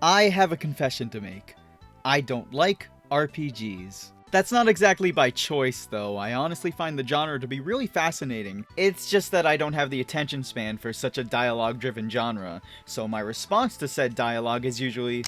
I have a confession to make. I don't like RPGs. That's not exactly by choice, though. I honestly find the genre to be really fascinating. It's just that I don't have the attention span for such a dialogue-driven genre, so my response to said dialogue is usually...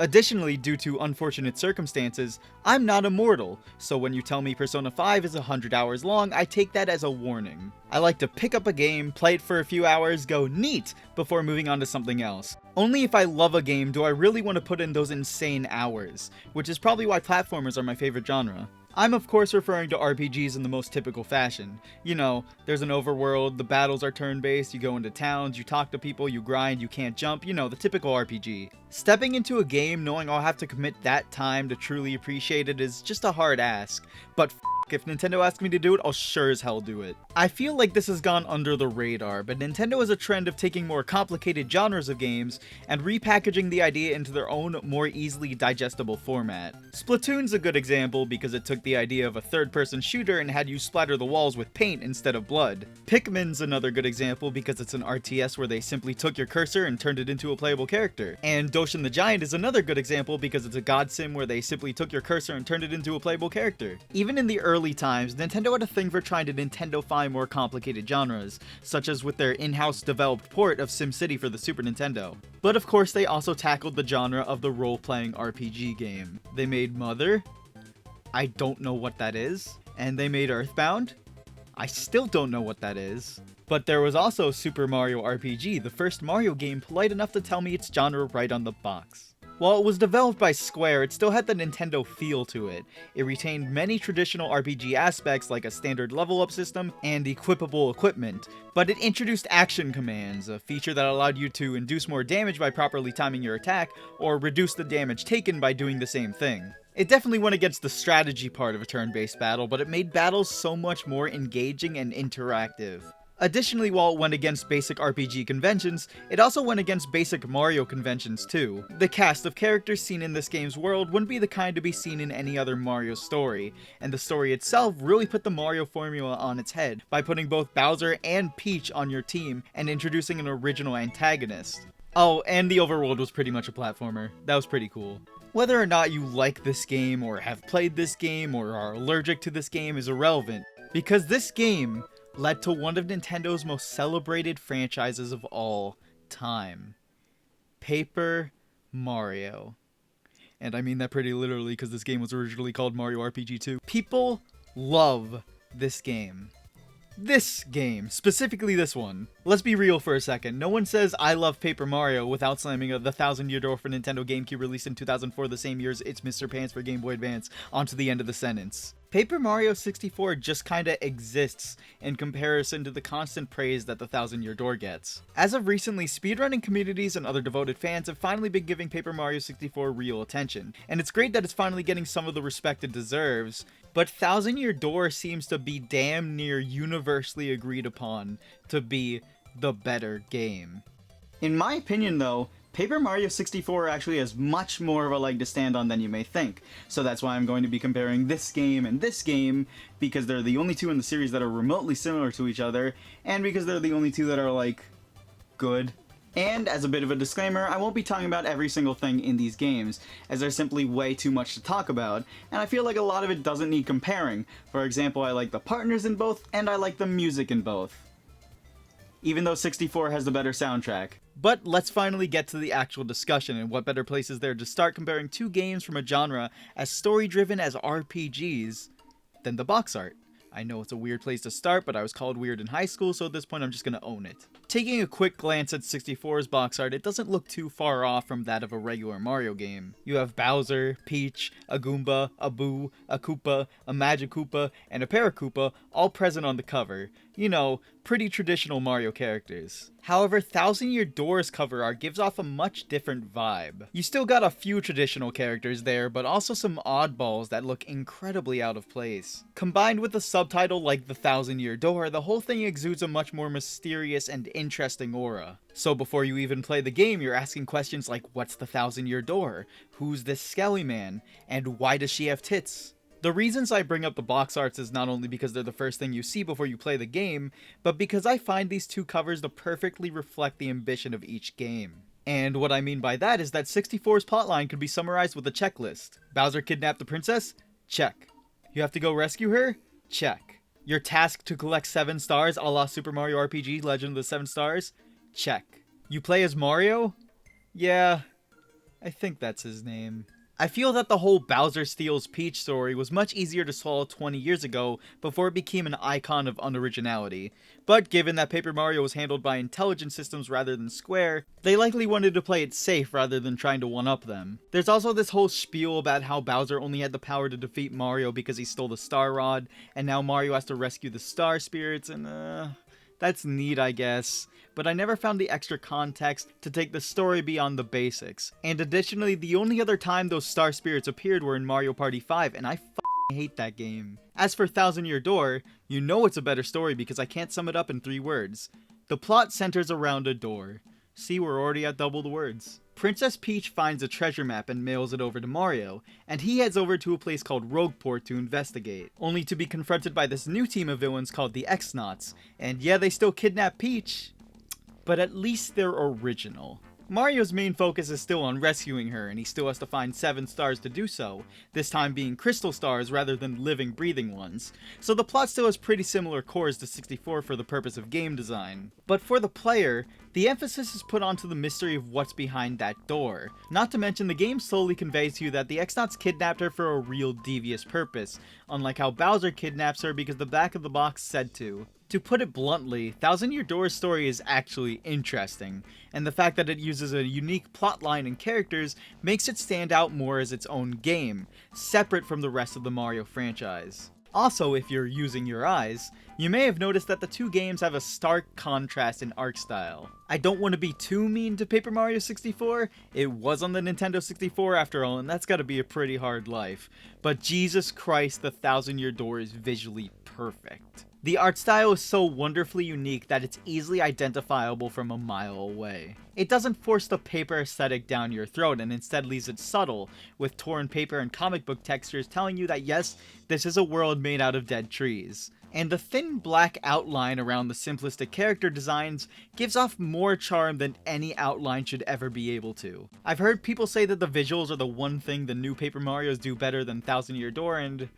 Additionally, due to unfortunate circumstances, I'm not immortal, so when you tell me Persona 5 is 100 hours long, I take that as a warning. I like to pick up a game, play it for a few hours, go neat, before moving on to something else. Only if I love a game do I really want to put in those insane hours, which is probably why platformers are my favorite genre. I'm of course referring to RPGs in the most typical fashion. You know, there's an overworld, the battles are turn-based, you go into towns, you talk to people, you grind, you can't jump, you know, the typical RPG. Stepping into a game knowing I'll have to commit that time to truly appreciate it is just a hard ask, but if Nintendo asks me to do it, I'll sure as hell do it. I feel like this has gone under the radar, but Nintendo has a trend of taking more complicated genres of games and repackaging the idea into their own, more easily digestible format. Splatoon's a good example because it took the idea of a third-person shooter and had you splatter the walls with paint instead of blood. Pikmin's another good example because it's an RTS where they simply took your cursor and turned it into a playable character. And Doshin the Giant is another good example because it's a god sim where they simply took your cursor and turned it into a playable character. Even in the early times, Nintendo had a thing for trying to Nintendo-fy more complicated genres, such as with their in-house developed port of SimCity for the Super Nintendo. But of course they also tackled the genre of the role-playing RPG game. They made Mother? I don't know what that is. And they made Earthbound? I still don't know what that is. But there was also Super Mario RPG, the first Mario game polite enough to tell me its genre right on the box. While it was developed by Square, it still had the Nintendo feel to it. It retained many traditional RPG aspects like a standard level-up system and equipable equipment, but it introduced action commands, a feature that allowed you to induce more damage by properly timing your attack, or reduce the damage taken by doing the same thing. It definitely went against the strategy part of a turn-based battle, but it made battles so much more engaging and interactive. Additionally, while it went against basic RPG conventions, it also went against basic Mario conventions too. The cast of characters seen in this game's world wouldn't be the kind to be seen in any other Mario story, and the story itself really put the Mario formula on its head by putting both Bowser and Peach on your team and introducing an original antagonist. Oh, and the overworld was pretty much a platformer. That was pretty cool. Whether or not you like this game, or have played this game, or are allergic to this game is irrelevant, because this game led to one of Nintendo's most celebrated franchises of all time. Paper Mario. And I mean that pretty literally because this game was originally called Mario RPG 2. People love this game. This game, specifically this one. Let's be real for a second. No one says I love Paper Mario without slamming the 1000-year door for Nintendo GameCube released in 2004, the same year as It's Mr. Pants for Game Boy Advance, onto the end of the sentence. Paper Mario 64 just kinda exists in comparison to the constant praise that the 1000-year door gets. As of recently, speedrunning communities and other devoted fans have finally been giving Paper Mario 64 real attention, and it's great that it's finally getting some of the respect it deserves, but 1000-year door seems to be damn near universally agreed upon to be the better game. In my opinion though, Paper Mario 64 actually has much more of a leg to stand on than you may think, so that's why I'm going to be comparing this game and this game, because they're the only two in the series that are remotely similar to each other, and because they're the only two that are, like, good. And as a bit of a disclaimer, I won't be talking about every single thing in these games, as there's simply way too much to talk about, and I feel like a lot of it doesn't need comparing. For example, I like the partners in both, and I like the music in both. Even though 64 has the better soundtrack. But let's finally get to the actual discussion, and what better place is there to start comparing two games from a genre as story-driven as RPGs than the box art. I know it's a weird place to start, but I was called weird in high school, so at this point I'm just gonna own it. Taking a quick glance at 64's box art, it doesn't look too far off from that of a regular Mario game. You have Bowser, Peach, a Goomba, a Boo, a Koopa, a Magic Koopa, and a Paracoopa all present on the cover. You know, pretty traditional Mario characters. However, 1000-Year Door's cover art gives off a much different vibe. You still got a few traditional characters there, but also some oddballs that look incredibly out of place. Combined with a subtitle like The 1000-Year Door, the whole thing exudes a much more mysterious and interesting aura. So before you even play the game, you're asking questions like, what's the 1000-Year Door? Who's this Skelly Man? And why does she have tits? The reasons I bring up the box arts is not only because they're the first thing you see before you play the game, but because I find these two covers to perfectly reflect the ambition of each game. And what I mean by that is that 64's plotline could be summarized with a checklist. Bowser kidnapped the princess? Check. You have to go rescue her? Check. You're tasked to collect 7 stars a la Super Mario RPG Legend of the 7 Stars? Check. You play as Mario? Yeah, I think that's his name. I feel that the whole Bowser steals Peach story was much easier to swallow 20 years ago before it became an icon of unoriginality. But given that Paper Mario was handled by intelligent systems rather than Square, they likely wanted to play it safe rather than trying to one-up them. There's also this whole spiel about how Bowser only had the power to defeat Mario because he stole the Star Rod, and now Mario has to rescue the Star Spirits, and that's neat, I guess, but I never found the extra context to take the story beyond the basics. And additionally, the only other time those Star Spirits appeared were in Mario Party 5, and I hate that game. As for Thousand Year Door, you know it's a better story because I can't sum it up in 3 words. The plot centers around a door. See, we're already at double the words. Princess Peach finds a treasure map and mails it over to Mario, and he heads over to a place called Rogueport to investigate, only to be confronted by this new team of villains called the X-Nauts. And yeah, they still kidnap Peach, but at least they're original. Mario's main focus is still on rescuing her, and he still has to find 7 stars to do so, this time being crystal stars rather than living, breathing ones. So the plot still has pretty similar cores to 64 for the purpose of game design. But for the player, the emphasis is put onto the mystery of what's behind that door. Not to mention, the game slowly conveys to you that the X-Nauts kidnapped her for a real devious purpose, unlike how Bowser kidnaps her because the back of the box said to. To put it bluntly, Thousand Year Door's story is actually interesting, and the fact that it uses a unique plotline and characters makes it stand out more as its own game, separate from the rest of the Mario franchise. Also, if you're using your eyes, you may have noticed that the 2 games have a stark contrast in art style. I don't want to be too mean to Paper Mario 64, it was on the Nintendo 64 after all, and that's gotta be a pretty hard life. But Jesus Christ, the Thousand Year Door is visually perfect. The art style is so wonderfully unique that it's easily identifiable from a mile away. It doesn't force the paper aesthetic down your throat and instead leaves it subtle, with torn paper and comic book textures telling you that yes, this is a world made out of dead trees. And the thin black outline around the simplistic character designs gives off more charm than any outline should ever be able to. I've heard people say that the visuals are the one thing the new Paper Marios do better than Thousand Year Door, and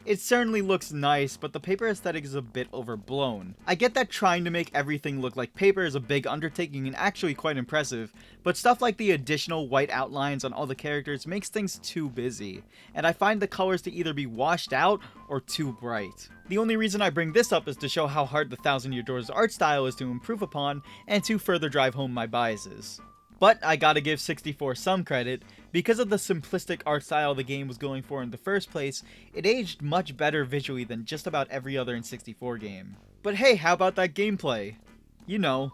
it certainly looks nice, but the paper aesthetic is a bit overblown. I get that trying to make everything look like paper is a big undertaking and actually quite impressive, but stuff like the additional white outlines on all the characters makes things too busy, and I find the colors to either be washed out or too bright. The only reason I bring this up is to show how hard the Thousand Year Door's art style is to improve upon, and to further drive home my biases. But I gotta give 64 some credit. Because of the simplistic art style the game was going for in the first place, it aged much better visually than just about every other N64 game. But hey, how about that gameplay? You know,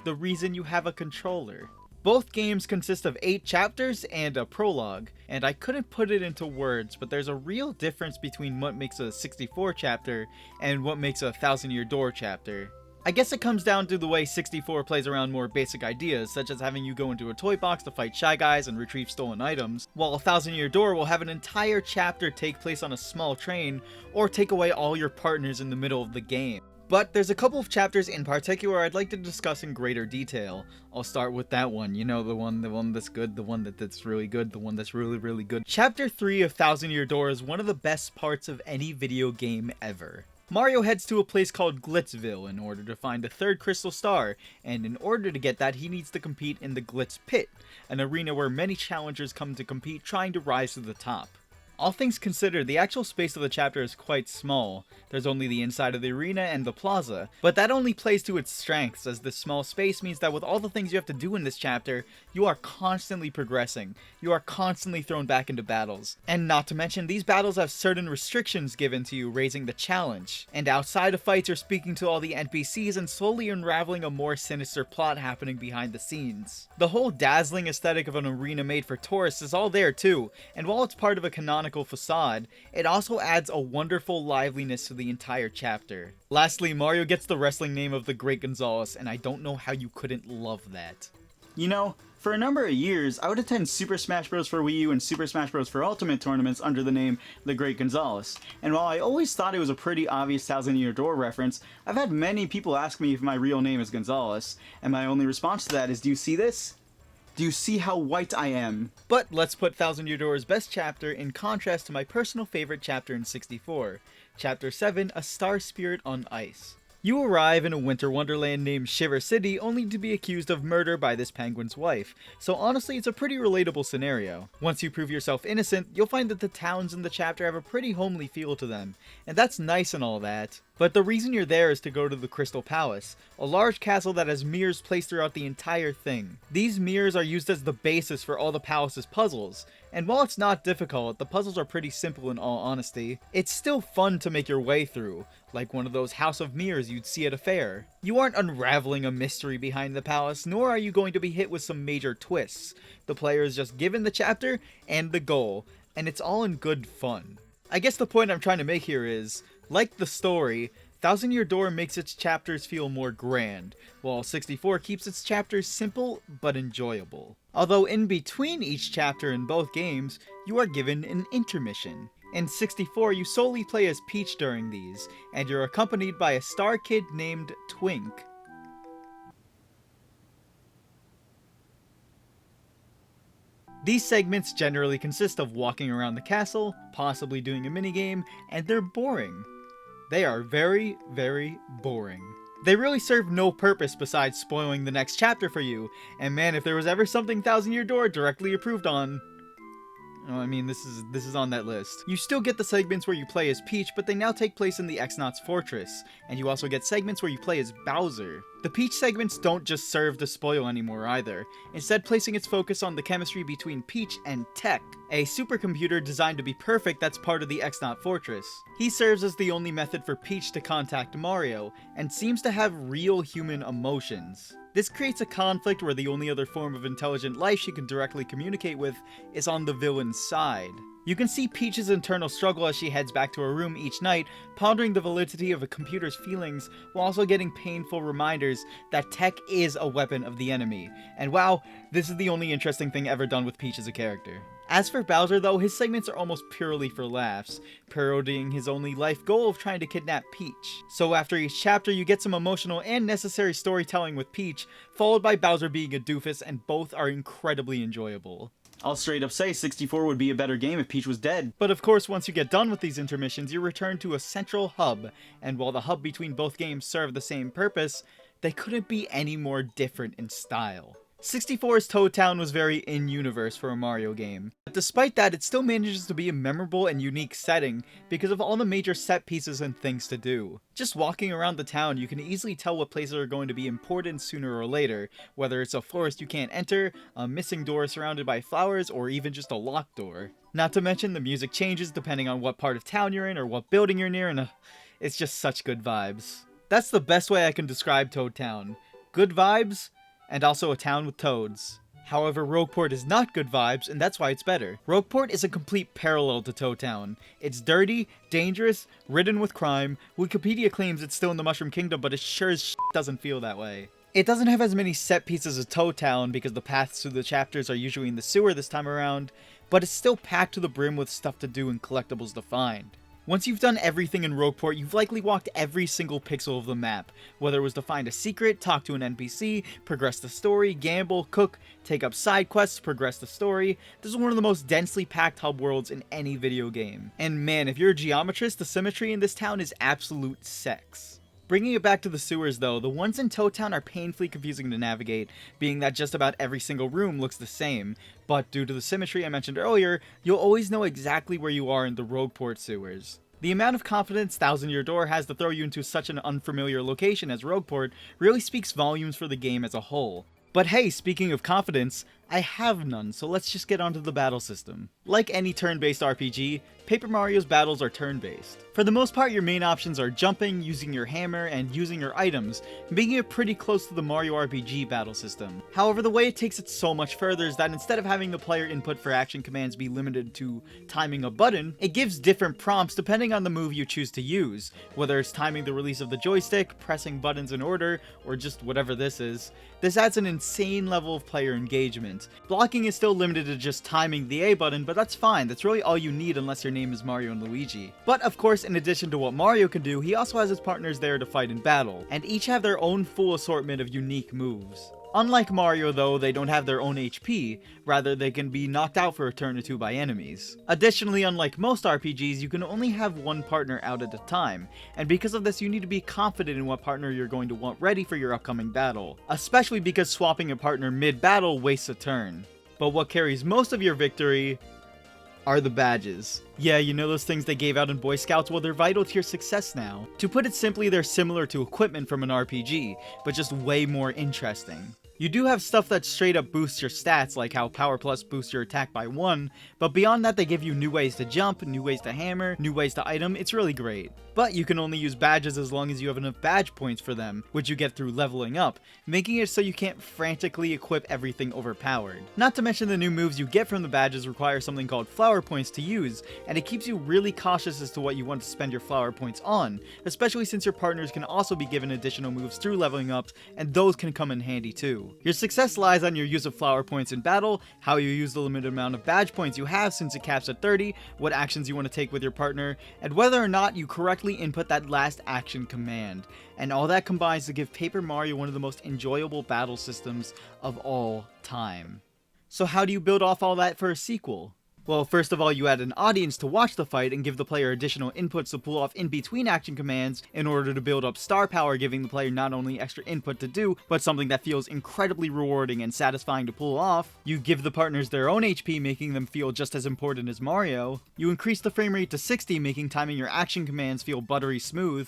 the reason you have a controller. Both games consist of 8 chapters and a prologue, and I couldn't put it into words, but there's a real difference between what makes a 64 chapter and what makes a Thousand Year Door chapter. I guess it comes down to the way 64 plays around more basic ideas, such as having you go into a toy box to fight Shy Guys and retrieve stolen items, while a Thousand Year Door will have an entire chapter take place on a small train, or take away all your partners in the middle of the game. But there's a couple of chapters in particular I'd like to discuss in greater detail. I'll start with that one, you know, the one that's good, the one that's really good, the one that's really good. Chapter 3 of Thousand Year Door is one of the best parts of any video game ever. Mario heads to a place called Glitzville in order to find a 3rd crystal star, and in order to get that he needs to compete in the Glitz Pit, an arena where many challengers come to compete trying to rise to the top. All things considered, the actual space of the chapter is quite small. There's only the inside of the arena and the plaza, but that only plays to its strengths, as this small space means that with all the things you have to do in this chapter, you are constantly progressing. You are constantly thrown back into battles. And not to mention, these battles have certain restrictions given to you, raising the challenge. And outside of fights, you're speaking to all the NPCs and slowly unraveling a more sinister plot happening behind the scenes. The whole dazzling aesthetic of an arena made for tourists is all there too, and while it's part of a canonical facade, it also adds a wonderful liveliness to the entire chapter. Lastly, Mario gets the wrestling name of the Great Gonzalez, and I don't know how you couldn't love that. You know, for a number of years, I would attend Super Smash Bros. For Wii U and Super Smash Bros. For Ultimate tournaments under the name The Great Gonzalez, and while I always thought it was a pretty obvious Thousand Year Door reference, I've had many people ask me if my real name is Gonzalez, and my only response to that is, do you see this? Do you see how white I am? But let's put Thousand Year Door's best chapter in contrast to my personal favorite chapter in 64, Chapter 7, A Star Spirit on Ice. You arrive in a winter wonderland named Shiver City only to be accused of murder by this penguin's wife, so honestly it's a pretty relatable scenario. Once you prove yourself innocent, you'll find that the towns in the chapter have a pretty homely feel to them, and that's nice and all that. But the reason you're there is to go to the Crystal Palace, a large castle that has mirrors placed throughout the entire thing. These mirrors are used as the basis for all the palace's puzzles, and while it's not difficult, the puzzles are pretty simple in all honesty. It's still fun to make your way through, like one of those House of Mirrors you'd see at a fair. You aren't unraveling a mystery behind the palace, nor are you going to be hit with some major twists. The player is just given the chapter and the goal, and it's all in good fun. I guess the point I'm trying to make here is, like the story, Thousand Year Door makes its chapters feel more grand, while 64 keeps its chapters simple but enjoyable. Although in between each chapter in both games, you are given an intermission. In 64, you solely play as Peach during these, and you're accompanied by a star kid named Twink. These segments generally consist of walking around the castle, possibly doing a minigame, and they're boring. They are very, very boring. They really serve no purpose besides spoiling the next chapter for you, and man, if there was ever something Thousand Year Door directly approved on, oh, I mean, this is on that list. You still get the segments where you play as Peach, but they now take place in the X-Naut's fortress, and you also get segments where you play as Bowser. The Peach segments don't just serve to spoil anymore either, instead placing its focus on the chemistry between Peach and Tech, a supercomputer designed to be perfect that's part of the X-Naut fortress. He serves as the only method for Peach to contact Mario, and seems to have real human emotions. This creates a conflict where the only other form of intelligent life she can directly communicate with is on the villain's side. You can see Peach's internal struggle as she heads back to her room each night, pondering the validity of a computer's feelings while also getting painful reminders that tech is a weapon of the enemy. And wow, this is the only interesting thing ever done with Peach as a character. As for Bowser though, his segments are almost purely for laughs, parodying his only life goal of trying to kidnap Peach. So after each chapter you get some emotional and necessary storytelling with Peach, followed by Bowser being a doofus, and both are incredibly enjoyable. I'll straight up say 64 would be a better game if Peach was dead. But of course, once you get done with these intermissions, you return to a central hub, and while the hub between both games serve the same purpose, they couldn't be any more different in style. 64's Toad Town was very in-universe for a Mario game. But despite that, it still manages to be a memorable and unique setting because of all the major set pieces and things to do. Just walking around the town, you can easily tell what places are going to be important sooner or later, whether it's a forest you can't enter, a missing door surrounded by flowers, or even just a locked door. Not to mention the music changes depending on what part of town you're in or what building you're near, and it's just such good vibes. That's the best way I can describe Toad Town. Good vibes, and also a town with toads. However, Rogueport is not good vibes, and that's why it's better. Rogueport is a complete parallel to Toad Town. It's dirty, dangerous, ridden with crime. Wikipedia claims it's still in the Mushroom Kingdom, but it sure as shit doesn't feel that way. It doesn't have as many set pieces as Toad Town because the paths through the chapters are usually in the sewer this time around, but it's still packed to the brim with stuff to do and collectibles to find. Once you've done everything in Rogueport, you've likely walked every single pixel of the map, whether it was to find a secret, talk to an NPC, progress the story, gamble, cook, take up side quests, progress the story. This is one of the most densely packed hub worlds in any video game. And man, if you're a geometrist, the symmetry in this town is absolute sex. Bringing it back to the sewers though, the ones in Toad Town are painfully confusing to navigate, being that just about every single room looks the same, but due to the symmetry I mentioned earlier, you'll always know exactly where you are in the Rogueport sewers. The amount of confidence Thousand Year Door has to throw you into such an unfamiliar location as Rogueport really speaks volumes for the game as a whole. But hey, speaking of confidence, I have none, so let's just get onto the battle system. Like any turn-based RPG, Paper Mario's battles are turn-based. For the most part, your main options are jumping, using your hammer, and using your items, making it pretty close to the Mario RPG battle system. However, the way it takes it so much further is that instead of having the player input for action commands be limited to timing a button, it gives different prompts depending on the move you choose to use, whether it's timing the release of the joystick, pressing buttons in order, or just whatever this is. This adds an insane level of player engagement. Blocking is still limited to just timing the A button, but that's fine, that's really all you need unless your name is Mario and Luigi. But of course, in addition to what Mario can do, he also has his partners there to fight in battle, and each have their own full assortment of unique moves. Unlike Mario though, they don't have their own HP, rather they can be knocked out for a turn or two by enemies. Additionally, unlike most RPGs, you can only have one partner out at a time, and because of this you need to be confident in what partner you're going to want ready for your upcoming battle, especially because swapping a partner mid-battle wastes a turn. But what carries most of your victory are the badges. Yeah, you know those things they gave out in Boy Scouts? Well, they're vital to your success now. To put it simply, they're similar to equipment from an RPG, but just way more interesting. You do have stuff that straight up boosts your stats, like how Power Plus boosts your attack by 1, but beyond that they give you new ways to jump, new ways to hammer, new ways to item. It's really great. But you can only use badges as long as you have enough badge points for them, which you get through leveling up, making it so you can't frantically equip everything overpowered. Not to mention the new moves you get from the badges require something called flower points to use, and it keeps you really cautious as to what you want to spend your flower points on, especially since your partners can also be given additional moves through leveling up, and those can come in handy too. Your success lies on your use of flower points in battle, how you use the limited amount of badge points you have since it caps at 30, what actions you want to take with your partner, and whether or not you correctly input that last action command. And all that combines to give Paper Mario one of the most enjoyable battle systems of all time. So how do you build off all that for a sequel? Well, first of all, you add an audience to watch the fight and give the player additional inputs to pull off in-between action commands in order to build up star power, giving the player not only extra input to do, but something that feels incredibly rewarding and satisfying to pull off. You give the partners their own HP, making them feel just as important as Mario. You increase the frame rate to 60, making timing your action commands feel buttery smooth.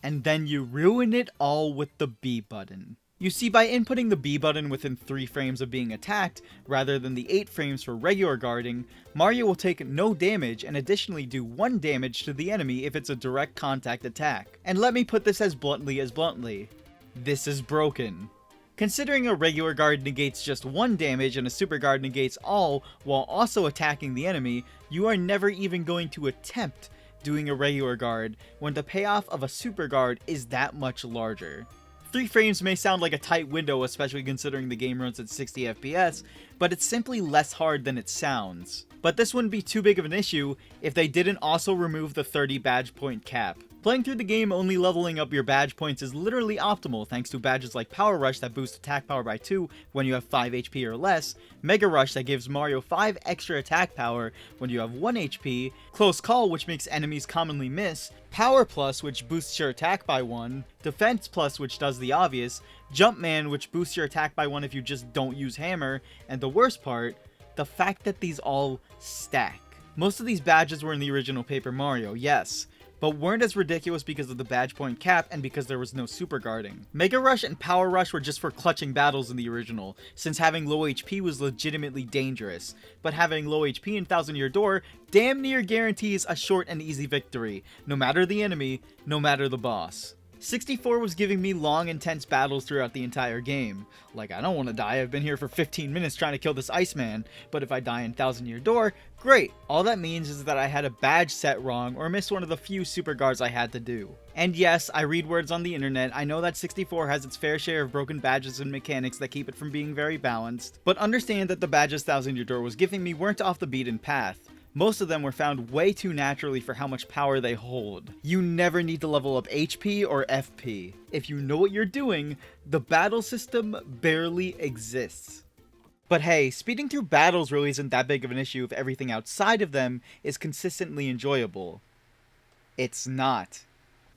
And then you ruin it all with the B button. You see, by inputting the B button within 3 frames of being attacked, rather than the 8 frames for regular guarding, Mario will take no damage and additionally do 1 damage to the enemy if it's a direct contact attack. And let me put this as bluntly, this is broken. Considering a regular guard negates just 1 damage and a super guard negates all while also attacking the enemy, you are never even going to attempt doing a regular guard when the payoff of a super guard is that much larger. 3 frames may sound like a tight window, especially considering the game runs at 60 FPS, but it's simply less hard than it sounds. But this wouldn't be too big of an issue if they didn't also remove the 30 badge point cap. Playing through the game only leveling up your badge points is literally optimal thanks to badges like Power Rush that boost attack power by 2 when you have 5 HP or less, Mega Rush that gives Mario 5 extra attack power when you have 1 HP, Close Call which makes enemies commonly miss, Power Plus which boosts your attack by 1, Defense Plus which does the obvious, Jumpman which boosts your attack by 1 if you just don't use Hammer, and the worst part, the fact that these all stack. Most of these badges were in the original Paper Mario, yes, but weren't as ridiculous because of the badge point cap and because there was no super guarding. Mega Rush and Power Rush were just for clutching battles in the original, since having low HP was legitimately dangerous, but having low HP in Thousand Year Door damn near guarantees a short and easy victory, no matter the enemy, no matter the boss. 64 was giving me long, intense battles throughout the entire game. Like, I don't want to die, I've been here for 15 minutes trying to kill this Iceman, but if I die in Thousand Year Door, great! All that means is that I had a badge set wrong or missed one of the few super guards I had to do. And yes, I read words on the internet, I know that 64 has its fair share of broken badges and mechanics that keep it from being very balanced, but understand that the badges Thousand Year Door was giving me weren't off the beaten path. Most of them were found way too naturally for how much power they hold. You never need to level up HP or FP. If you know what you're doing, the battle system barely exists. But hey, speeding through battles really isn't that big of an issue if everything outside of them is consistently enjoyable. It's not.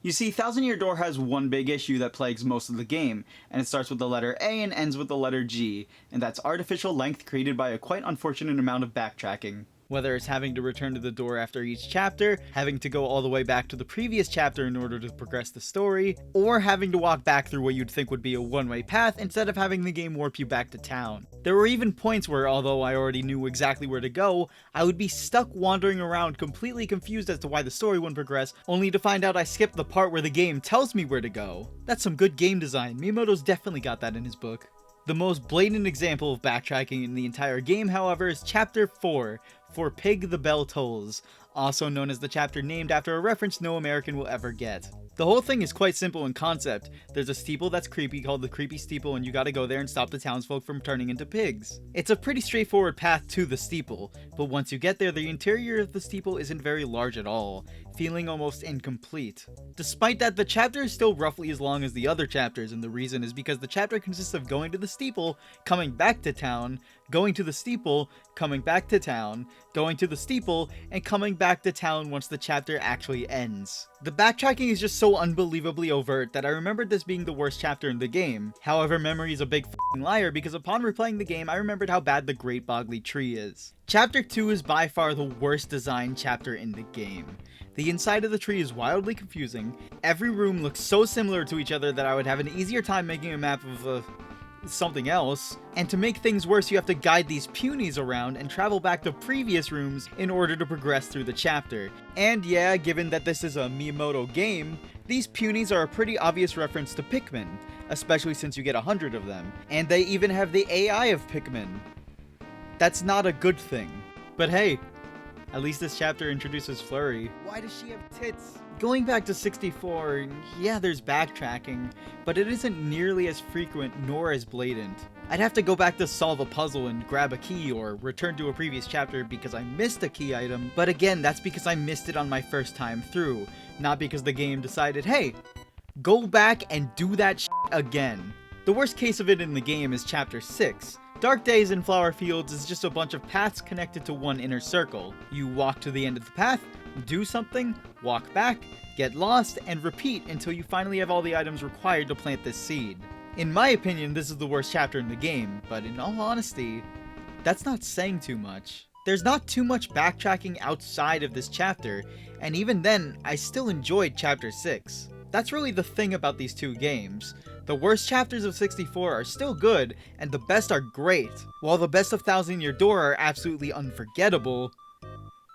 You see, Thousand Year Door has one big issue that plagues most of the game, and it starts with the letter A and ends with the letter G, and that's artificial length created by a quite unfortunate amount of backtracking. Whether it's having to return to the door after each chapter, having to go all the way back to the previous chapter in order to progress the story, or having to walk back through what you'd think would be a one-way path instead of having the game warp you back to town. There were even points where, although I already knew exactly where to go, I would be stuck wandering around completely confused as to why the story wouldn't progress, only to find out I skipped the part where the game tells me where to go. That's some good game design. Miyamoto's definitely got that in his book. The most blatant example of backtracking in the entire game, however, is Chapter 4, For Pig the Bell Tolls, also known as the chapter named after a reference no American will ever get. The whole thing is quite simple in concept. There's a steeple that's creepy called the Creepy Steeple, and you gotta go there and stop the townsfolk from turning into pigs. It's a pretty straightforward path to the steeple, but once you get there, the interior of the steeple isn't very large at all, feeling almost incomplete. Despite that, the chapter is still roughly as long as the other chapters, and the reason is because the chapter consists of going to the steeple, coming back to town, going to the steeple, coming back to town, going to the steeple, and coming back to town once the chapter actually ends. The backtracking is just so unbelievably overt that I remembered this being the worst chapter in the game. However, memory is a big f***ing liar because upon replaying the game, I remembered how bad the Great Boggly Tree is. Chapter 2 is by far the worst designed chapter in the game. The inside of the tree is wildly confusing. Every room looks so similar to each other that I would have an easier time making a map of something else, and to make things worse you have to guide these punies around and travel back to previous rooms in order to progress through the chapter. And yeah, given that this is a Miyamoto game, these punies are a pretty obvious reference to Pikmin, especially since you get 100 of them, and they even have the AI of Pikmin. That's not a good thing. But hey, at least this chapter introduces Flurry. Why does she have tits? Going back to 64, yeah, there's backtracking, but it isn't nearly as frequent nor as blatant. I'd have to go back to solve a puzzle and grab a key or return to a previous chapter because I missed a key item, but again, that's because I missed it on my first time through, not because the game decided, hey, go back and do that shit again. The worst case of it in the game is Chapter 6. Dark Days in Flower Fields is just a bunch of paths connected to one inner circle. You walk to the end of the path, do something, walk back, get lost, and repeat until you finally have all the items required to plant this seed. In my opinion, this is the worst chapter in the game, but in all honesty, that's not saying too much. There's not too much backtracking outside of this chapter, and even then, I still enjoyed Chapter 6. That's really the thing about these two games. The worst chapters of 64 are still good, and the best are great. While the best of Thousand Year Door are absolutely unforgettable,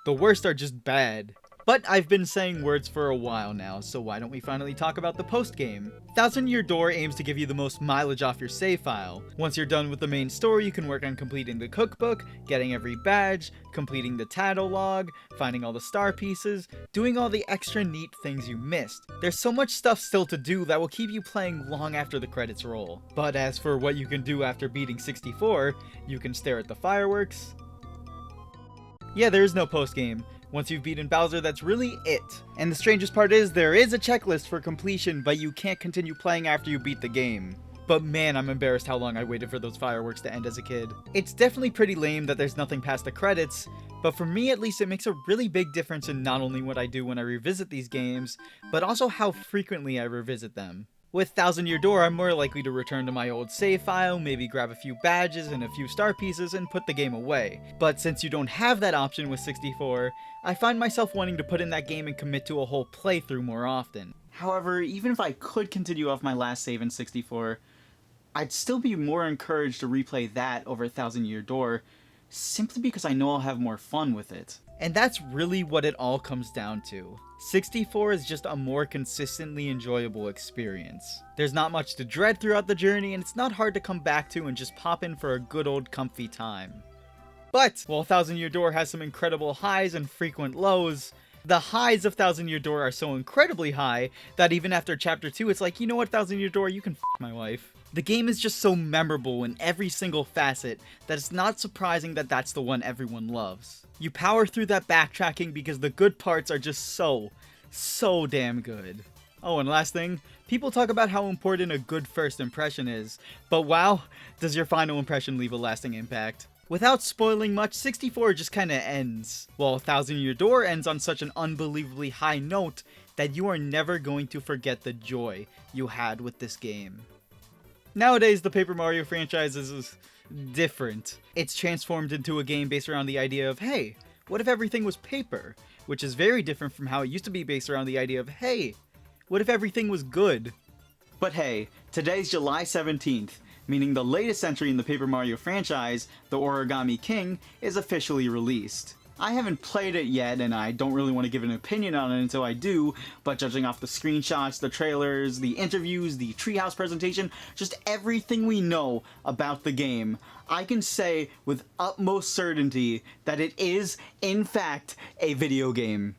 the worst are just bad. But I've been saying words for a while now, so why don't we finally talk about the post-game? Thousand Year Door aims to give you the most mileage off your save file. Once you're done with the main story, you can work on completing the cookbook, getting every badge, completing the tattle log, finding all the star pieces, doing all the extra neat things you missed. There's so much stuff still to do that will keep you playing long after the credits roll. But as for what you can do after beating 64, you can stare at the fireworks. Yeah, there is no post-game. Once you've beaten Bowser, that's really it. And the strangest part is, there is a checklist for completion, but you can't continue playing after you beat the game. But man, I'm embarrassed how long I waited for those fireworks to end as a kid. It's definitely pretty lame that there's nothing past the credits, but for me at least it makes a really big difference in not only what I do when I revisit these games, but also how frequently I revisit them. With Thousand Year Door, I'm more likely to return to my old save file, maybe grab a few badges and a few star pieces and put the game away. But since you don't have that option with 64, I find myself wanting to put in that game and commit to a whole playthrough more often. However, even if I could continue off my last save in 64, I'd still be more encouraged to replay that over Thousand Year Door, simply because I know I'll have more fun with it. And that's really what it all comes down to. 64 is just a more consistently enjoyable experience. There's not much to dread throughout the journey, and it's not hard to come back to and just pop in for a good old comfy time. But while Thousand Year Door has some incredible highs and frequent lows, the highs of Thousand Year Door are so incredibly high that even after Chapter 2 it's like, you know what, Thousand Year Door, you can f*** my wife. The game is just so memorable in every single facet that it's not surprising that that's the one everyone loves. You power through that backtracking because the good parts are just so damn good. Oh, and last thing, people talk about how important a good first impression is, but wow, does your final impression leave a lasting impact. Without spoiling much, 64 just kinda ends, while Thousand Year Door ends on such an unbelievably high note that you are never going to forget the joy you had with this game. Nowadays, the Paper Mario franchise is different. It's transformed into a game based around the idea of, hey, What if everything was paper? Which is very different from how it used to be based around the idea of, hey, what if everything was good? But hey, today's July 17th, meaning the latest entry in the Paper Mario franchise, The Origami King, is officially released. I haven't played it yet, and I don't really want to give an opinion on it until I do, but judging off the screenshots, the trailers, the interviews, the treehouse presentation, just everything we know about the game, I can say with utmost certainty that it is, in fact, a video game.